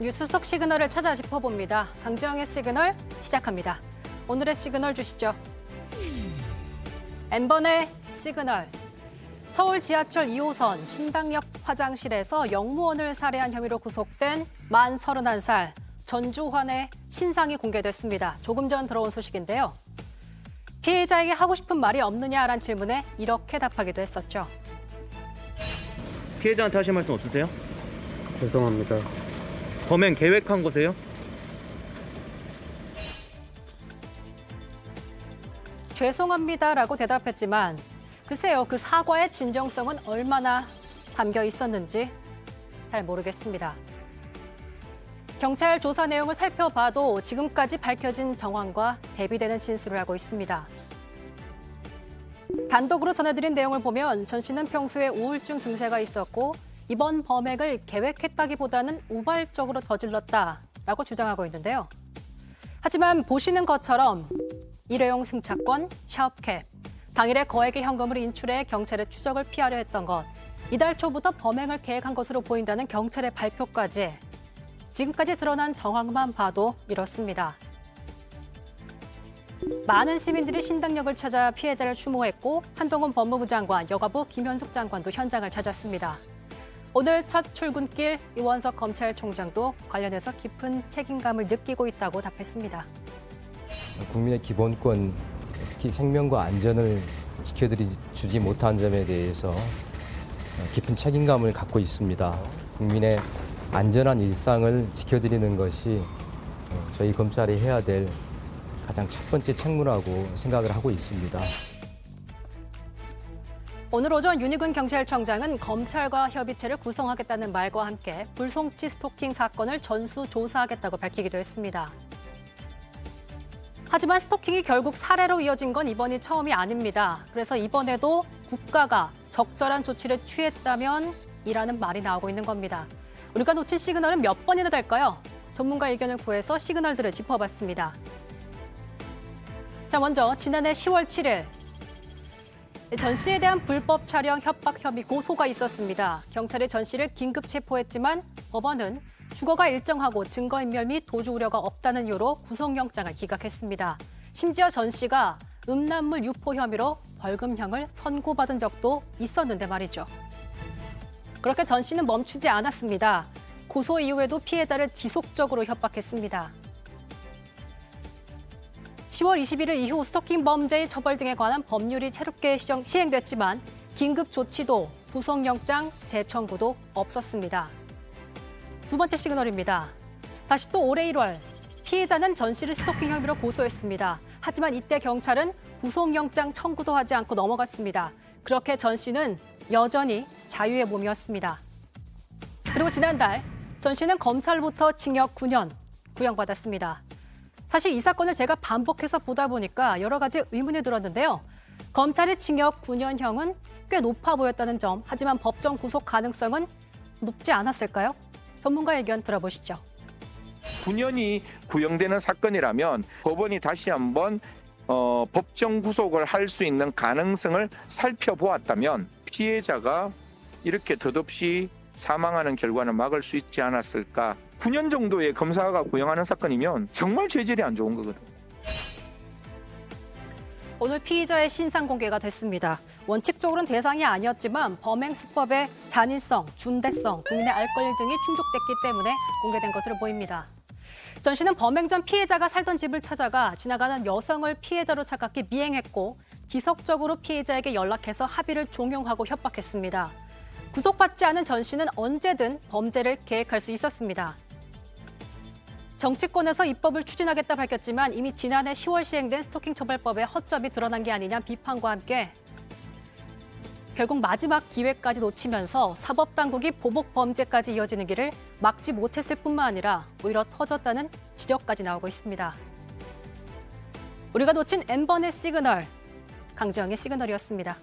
뉴스 속 시그널을 찾아 짚어봅니다. 강지영의 시그널 시작합니다. 오늘의 시그널 주시죠. N번의 시그널. 서울 지하철 2호선 신당역 화장실에서 영무원을 살해한 혐의로 구속된 만 31살 전주환의 신상이 공개됐습니다. 조금 전 들어온 소식인데요. 피해자에게 하고 싶은 말이 없느냐라는 질문에 이렇게 답하기도 했었죠. 피해자한테 하실 말씀 없으세요? 죄송합니다. 범행 계획한 거세요? 죄송합니다라고 대답했지만 글쎄요, 그 사과의 진정성은 얼마나 담겨 있었는지 잘 모르겠습니다. 경찰 조사 내용을 살펴봐도 지금까지 밝혀진 정황과 대비되는 진술을 하고 있습니다. 단독으로 전해드린 내용을 보면 전 씨는 평소에 우울증 증세가 있었고 이번 범행을 계획했다기보다는 우발적으로 저질렀다라고 주장하고 있는데요. 하지만 보시는 것처럼 일회용 승차권, 샤워캡, 당일에 거액의 현금을 인출해 경찰의 추적을 피하려 했던 것, 이달 초부터 범행을 계획한 것으로 보인다는 경찰의 발표까지 지금까지 드러난 정황만 봐도 이렇습니다. 많은 시민들이 신당역을 찾아 피해자를 추모했고 한동훈 법무부 장관, 여가부 김현숙 장관도 현장을 찾았습니다. 오늘 첫 출근길 이원석 검찰총장도 관련해서 깊은 책임감을 느끼고 있다고 답했습니다. 국민의 기본권, 특히 생명과 안전을 지켜주지 못한 점에 대해서 깊은 책임감을 갖고 있습니다. 국민의 안전한 일상을 지켜드리는 것이 저희 검찰이 해야 될 가장 첫 번째 책무라고 생각을 하고 있습니다. 오늘 오전 윤희근 경찰청장은 검찰과 협의체를 구성하겠다는 말과 함께 불송치 스토킹 사건을 전수조사하겠다고 밝히기도 했습니다. 하지만 스토킹이 결국 살해로 이어진 건 이번이 처음이 아닙니다. 그래서 이번에도 국가가 적절한 조치를 취했다면 이라는 말이 나오고 있는 겁니다. 우리가 놓친 시그널은 몇 번이나 될까요? 전문가 의견을 구해서 시그널들을 짚어봤습니다. 자, 먼저 지난해 10월 7일 전 씨에 대한 불법 촬영 협박 혐의 고소가 있었습니다. 경찰이 전 씨를 긴급 체포했지만 법원은 주거가 일정하고 증거인멸 및 도주 우려가 없다는 이유로 구속영장을 기각했습니다. 심지어 전 씨가 음란물 유포 혐의로 벌금형을 선고받은 적도 있었는데 말이죠. 그렇게 전 씨는 멈추지 않았습니다. 고소 이후에도 피해자를 지속적으로 협박했습니다. 10월 21일 이후 스토킹 범죄의 처벌 등에 관한 법률이 새롭게 시행됐지만 긴급 조치도 구속영장 재청구도 없었습니다. 두 번째 시그널입니다. 다시 또 올해 1월 피해자는 전 씨를 스토킹 혐의로 고소했습니다. 하지만 이때 경찰은 구속영장 청구도 하지 않고 넘어갔습니다. 그렇게 전 씨는 여전히 자유의 몸이었습니다. 그리고 지난달 전 씨는 검찰부터 징역 9년 구형받았습니다. 사실 이 사건을 제가 반복해서 보다 보니까 여러 가지 의문이 들었는데요. 검찰의 징역 9년형은 꽤 높아 보였다는 점, 하지만 법정 구속 가능성은 높지 않았을까요? 전문가 의견 들어보시죠. 9년이 구형되는 사건이라면 법원이 다시 한번 법정 구속을 할 수 있는 가능성을 살펴보았다면 피해자가 이렇게 덧없이 사망하는 결과는 막을 수 있지 않았을까. 9년 정도의 검사가 구형하는 사건이면 정말 죄질이 안 좋은 거거든. 오늘 피의자의 신상 공개가 됐습니다. 원칙적으로는 대상이 아니었지만 범행 수법의 잔인성, 중대성, 국민의 알 권리 등이 충족됐기 때문에 공개된 것으로 보입니다. 전 씨는 범행 전 피해자가 살던 집을 찾아가 지나가는 여성을 피해자로 착각해 미행했고 지속적으로 피해자에게 연락해서 합의를 종용하고 협박했습니다. 구속받지 않은 전 씨는 언제든 범죄를 계획할 수 있었습니다. 정치권에서 입법을 추진하겠다 밝혔지만 이미 지난해 10월 시행된 스토킹 처벌법에 허점이 드러난 게 아니냐는 비판과 함께 결국 마지막 기회까지 놓치면서 사법당국이 보복 범죄까지 이어지는 길을 막지 못했을 뿐만 아니라 오히려 터졌다는 지적까지 나오고 있습니다. 우리가 놓친 N번의 시그널, 강지영의 시그널이었습니다.